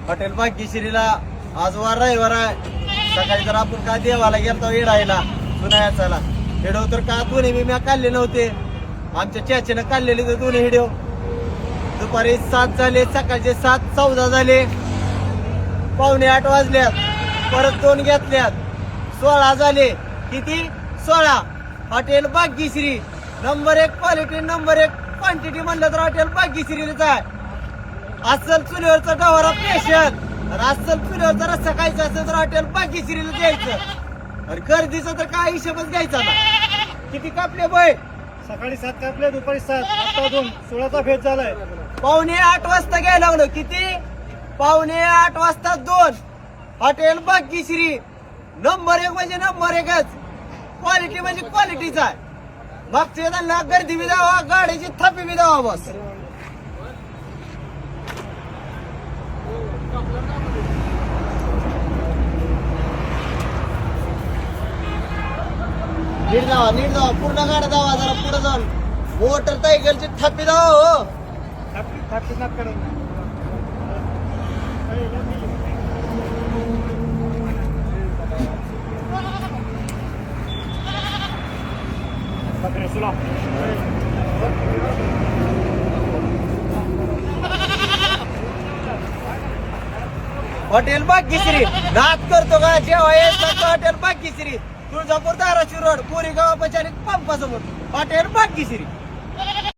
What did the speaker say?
Hotel भाग्यश्रीला आज वार रविवार आहे. सकाळी तर आपण का देवाला गेलतो येडायला सुनायाचाला हिडो तर का दोन्ही मी काढले नव्हते. आमच्या चाचीनं काढलेले ते दोन्ही हिडो. दुपारी 7 झाले, सकाळचे 7:14 झाले, पावणे 8 वाजल्यात, परत 2 घेतल्यात, 16 झाले. किती? 16. Hotel Bhagyashree number 1 quality, number 1 quantity म्हणलं तर हॉटेल भाग्यश्रीलाच आहे. अस्सल चुलीवरचा डवारा पेशल आणि अस्सल चुलीवरचा रस्सा खायचा असेल तर हॉटेल भाग्यश्रीला द्यायचं. आणि गर्दीचा तर काय हिशोबच घ्यायचा ना. किती कापले बाय? सकाळी 7 कापले, दुपारी 7, आता 2, 16चा भेद झालाय. पावणे 8 वाजता घ्यायला लागलो. किती? पावणे 8 वाजता 2. हॉटेल भाग्यश्री नंबर 1 म्हणजे नंबर 1च. क्वालिटी म्हणजे क्वालिटीच आहे. मागच्या त्यांना गर्दी बी द्यावा, गाडीची थापी बी द्यावा बस. नीट जावा, पूर्ण गाड्या जावा, जरा पुढे जाऊन मोटर सायकलची थापी जावा. हो थापी नाक करत हॉटेल भाग्यश्री नाद करतो का जेव्हा येत हॉटेल भाग्यश्री तुळजापूर धाराशिव रोड कोरेगाव पंचायत पंपासमोर हॉटेल भाग्यश्री.